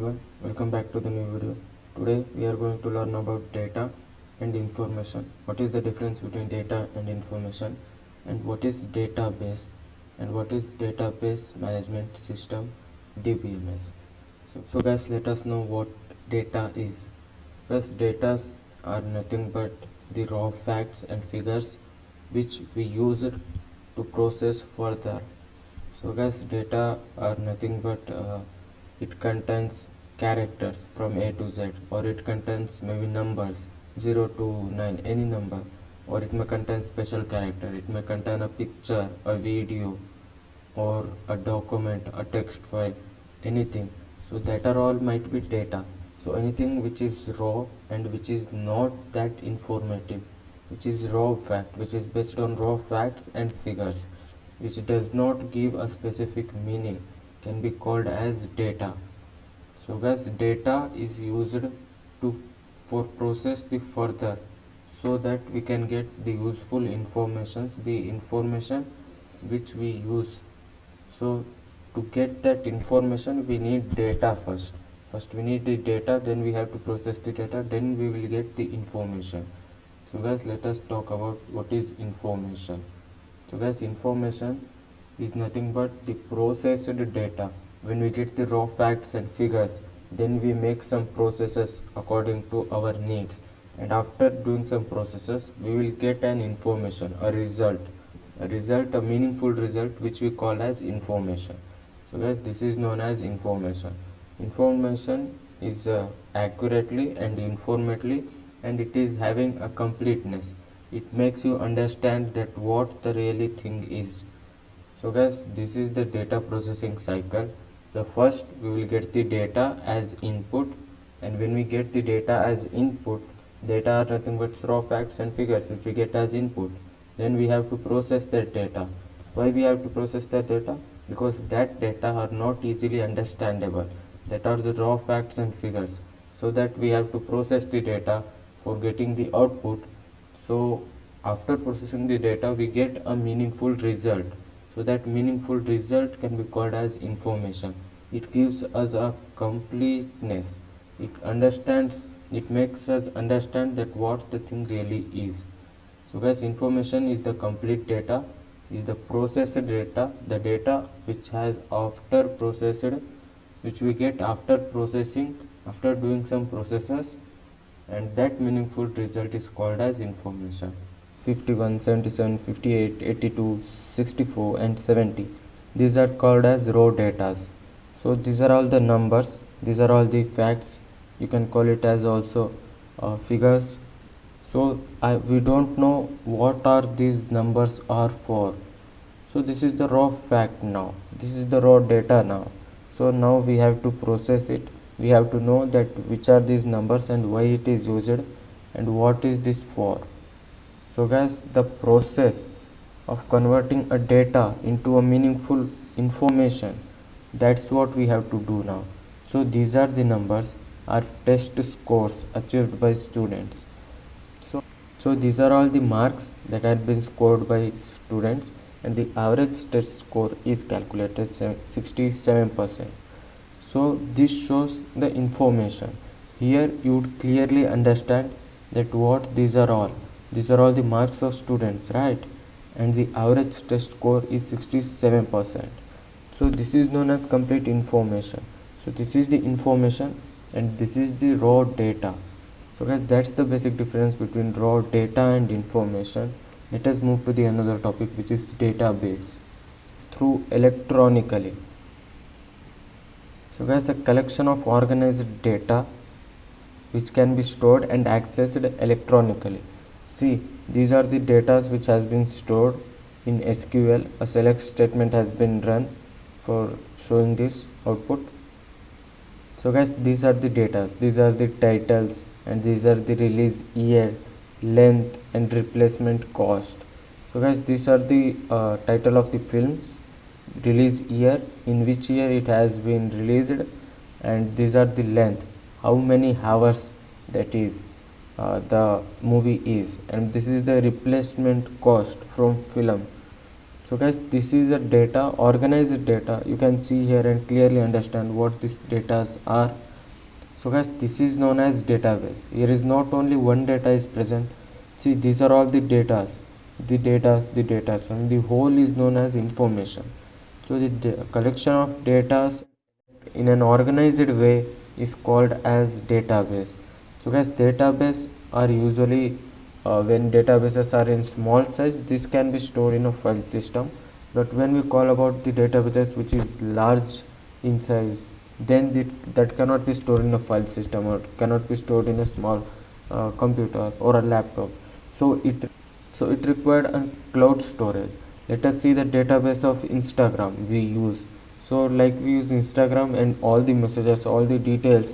everyone, welcome back to the new video. Today we are going to learn about data and information. What is the difference between data and information, and what is database, and what is database management system, DBMS. So guys, let us know what data is. Because data are nothing but the raw facts and figures which we use to process further. So guys, data are nothing but it contains characters from A to Z, or it contains maybe numbers 0 to 9, any number, or it may contain special character, it may contain a picture, a video, or a document, a text file, anything. So that are all might be data. So anything which is raw and which is not that informative, which is raw fact, which is based on raw facts and figures, which does not give a specific meaning, can be called as data. So guys, data is used to for process the further, so that we can get the useful informations, the information which we use. So to get that information we need data first we need the data, then we have to process the data, then we will get the information. So guys, let us talk about what is information. So guys, information is nothing but the processed data. When we get the raw facts and figures, then we make some processes according to our needs, and after doing some processes we will get an information, a meaningful result, which we call as information. So guys, this is known as information. Information is accurately and informatively, and it is having a completeness. It makes you understand that what the really thing is. So guys, this is the data processing cycle. The first we will get the data as input, and when we get the data as input, data are nothing but raw facts and figures which we get as input. Then we have to process that data. Why we have to process that data? Because that data are not easily understandable. That are the raw facts and figures. So that we have to process the data for getting the output. So after processing the data we get a meaningful result. So that meaningful result can be called as information. It gives us a completeness. It makes us understand that what the thing really is. So guys, information is the complete data, is the processed data, the data which has after processed, which we get after processing, after doing some processes, and that meaningful result is called as information. 51, 77, 58, 82, 64 and 70, these are called as raw data. So these are all the numbers, these are all the facts, you can call it as also figures. So we don't know what are these numbers are for. So this is the raw fact now, this is the raw data now. So now we have to process it, we have to know that which are these numbers and why it is used and what is this for. So guys, the process of converting a data into a meaningful information, that's what we have to do now. So these are the numbers, are test scores achieved by students. So these are all the marks that have been scored by students, and the average test score is calculated 67%. So this shows the information. Here you would clearly understand that what these are all the marks of students, right? And the average test score is 67%. So this is known as complete information. So this is the information and this is the raw data. So guys, that's the basic difference between raw data and information. Let us move to the another topic, which is database through electronically. So guys, a collection of organized data which can be stored and accessed electronically. See, these are the data which has been stored in SQL. A select statement has been run for showing this output. So guys, these are the data, these are the titles, and these are the release year, length and replacement cost. So guys, these are the title of the films, release year, in which year it has been released, and these are the length, how many hours that is the movie is, and this is the replacement cost from film. So guys, this is a data, organized data. You can see here and clearly understand what these data are. So guys, this is known as database. Here is not only one data is present. See, these are all the datas, and the whole is known as information. So the collection of data in an organized way is called as database. So guys, database are usually when databases are in small size, this can be stored in a file system. But when we call about the databases which is large in size, then that cannot be stored in a file system or cannot be stored in a small computer or a laptop. So it required a cloud storage. Let us see the database of Instagram we use. So like we use Instagram, and all the messages, all the details,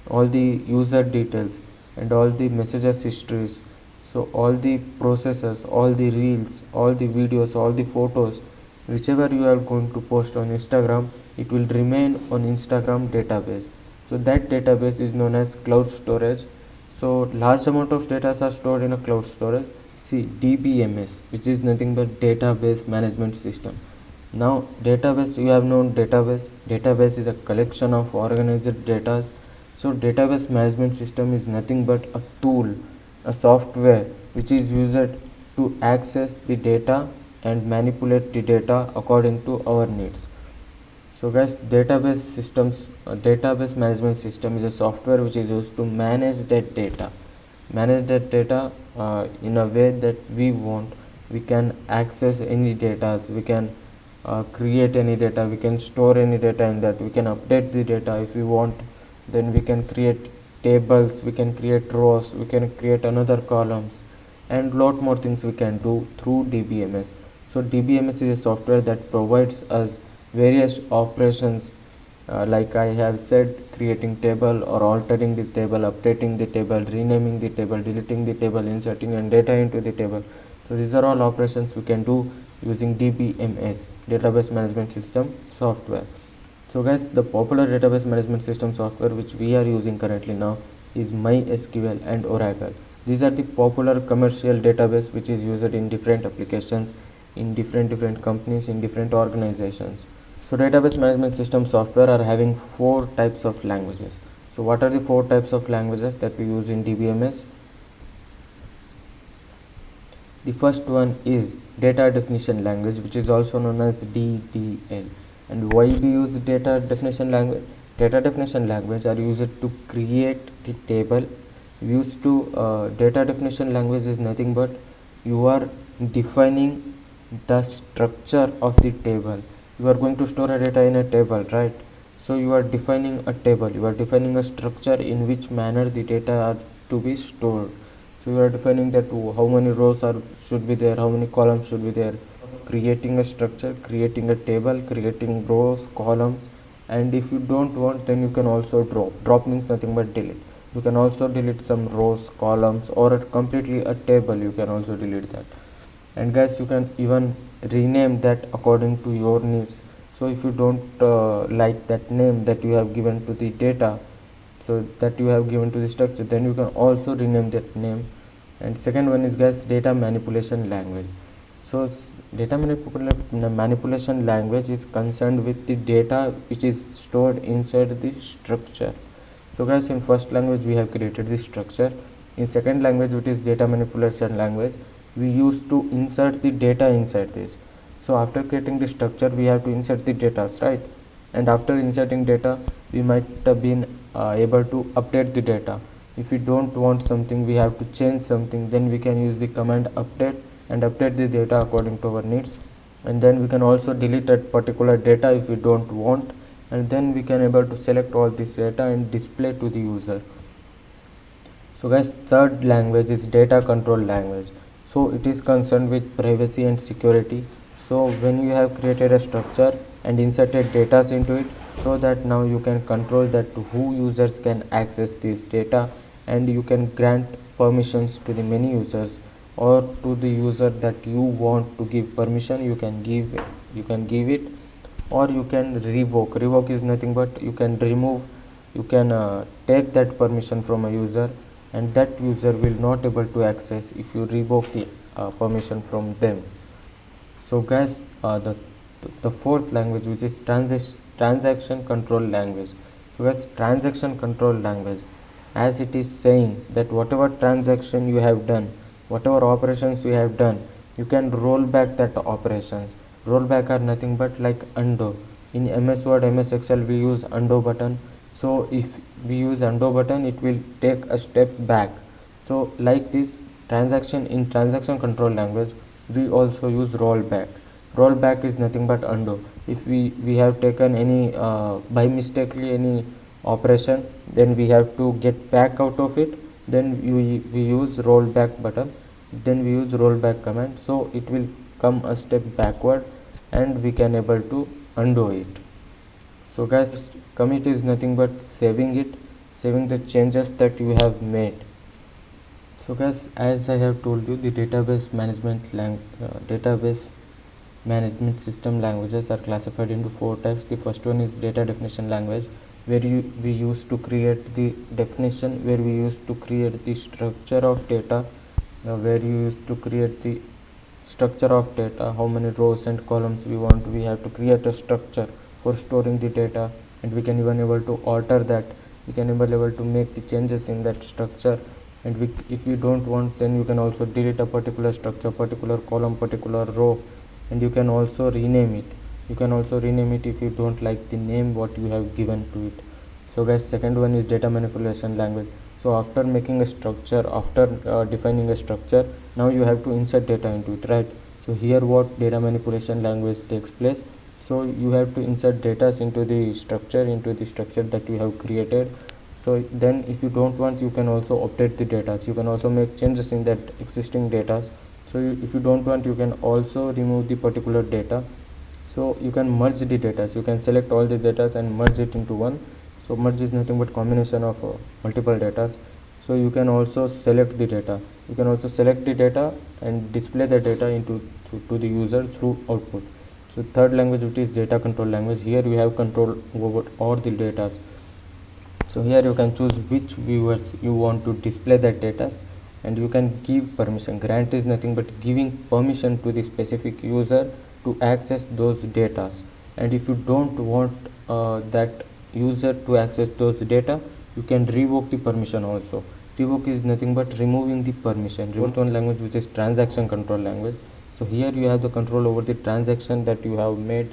all the user details, and all the messages histories, so all the processes, all the reels, all the videos, all the photos, whichever you are going to post on Instagram, it will remain on Instagram database. So that database is known as cloud storage. So large amount of data are stored in a cloud storage. See, DBMS, which is nothing but database management system. Now database, you have known database is a collection of organized data. So database management system is nothing but a tool, a software which is used to access the data and manipulate the data according to our needs. So guys, database management system is a software which is used to manage that data, in a way that we want. We can access any data, we can create any data, we can store any data in that, we can update the data if we want. Then we can create tables, we can create rows, we can create another columns, and lot more things we can do through DBMS. So DBMS is a software that provides us various operations, like I have said, creating table or altering the table, updating the table, renaming the table, deleting the table, inserting and data into the table. So these are all operations we can do using DBMS, database management system software. So guys, the popular database management system software which we are using currently now is MySQL and Oracle. These are the popular commercial database which is used in different applications, in different companies, in different organizations. So database management system software are having 4 types of languages. So what are the 4 types of languages that we use in DBMS? The first one is data definition language, which is also known as DDL. And why we use data definition language? Data definition language are used to create the table. Data definition language is nothing but you are defining the structure of the table. You are going to store a data in a table, right? So you are defining a table, you are defining a structure in which manner the data are to be stored. So you are defining that how many rows should be there, how many columns should be there, creating a structure, creating a table, creating rows, columns. And if you don't want, then you can also drop means nothing but delete. You can also delete some rows, columns, or completely a table, you can also delete that. And guys, you can even rename that according to your needs. So if you don't like that name that you have given to the data, so that you have given to the structure, then you can also rename that name. And second one is, guys, data manipulation language. So data manipulation language is concerned with the data which is stored inside the structure. So guys, in first language we have created the structure. In second language, which is data manipulation language, we used to insert the data inside this. So after creating the structure, we have to insert the data, right? And after inserting data, we might have been able to update the data. If we don't want something, we have to change something, then we can use the command update and update the data according to our needs. And then we can also delete that particular data if we don't want, and then we can able to select all this data and display to the user. So guys, third language is data control language. So it is concerned with privacy and security. So when you have created a structure and inserted data into it, so that now you can control that who users can access this data, and you can grant permissions to the many users, or to the user that you want to give permission, you can give it, or you can revoke is nothing but you can remove, you can take that permission from a user, and that user will not able to access if you revoke the permission from them. So guys, the fourth language, which is transaction control language. So guys, transaction control language, as it is saying that whatever transaction you have done, whatever operations you have done, you can roll back that operations. Rollback are nothing but like undo. In MS Word, MS Excel, we use undo button. So if we use undo button, it will take a step back. So like this, transaction in transaction control language, we also use rollback. Rollback is nothing but undo. If we have taken any by mistakenly any operation, then we have to get back out of it, then we use rollback button, then we use rollback command, so it will come a step backward and we can able to undo it. So guys, commit is nothing but saving it, saving the changes that you have made. So guys, as I have told you, the database management system languages are classified into 4 types. The first one is data definition language, where we used to create the definition, where we used to create the structure of data, where you used to create the structure of data, how many rows and columns we want. We have to create a structure for storing the data, and we can even able to alter that. We can able to make the changes in that structure, and if you don't want, then you can also delete a particular structure, particular column, particular row, and you can also rename it. You can also rename it if you don't like the name what you have given to it. So guys, second one is data manipulation language. So after making a structure, after defining a structure, now you have to insert data into it, right? So here what data manipulation language takes place. So you have to insert data into the structure that you have created. So then if you don't want, you can also update the data. You can also make changes in that existing data. So if you don't want, you can also remove the particular data. So you can merge the data. So you can select all the data and merge it into one. So merge is nothing but combination of multiple data. So you can also select the data. You can also select the data and display the data to the user through output. So third language, which is data control language, here you have control over all the data. So here you can choose which viewers you want to display that data, and you can give permission. Grant is nothing but giving permission to the specific user to access those data. And if you don't want that user to access those data, you can revoke the permission also. Revoke is nothing but removing the permission. Fourth one language, which is transaction control language. So here you have the control over the transaction that you have made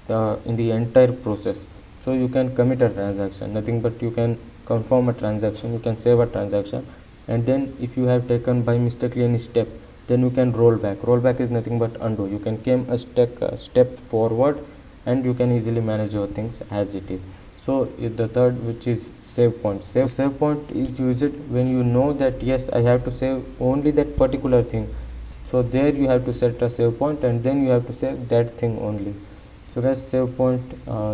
in the entire process. So you can commit a transaction, nothing but you can confirm a transaction, you can save a transaction, and then if you have taken by mistake any step, then you can roll back. Rollback is nothing but undo. You can come a step forward, and you can easily manage your things as it is. So the third, which is save point. Save point is used when you know that yes, I have to save only that particular thing. So there you have to set a save point, and then you have to save that thing only. So guys, save point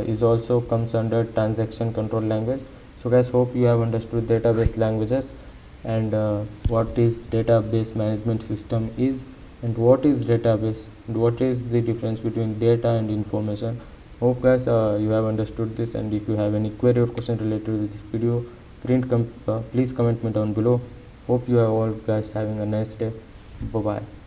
is also comes under transaction control language. So guys, hope you have understood database languages, and what is database management system is, and what is database, and what is the difference between data and information. Hope guys you have understood this, and if you have any query or question related to this video, please comment me down below. Hope you are all guys having a nice day. Bye bye.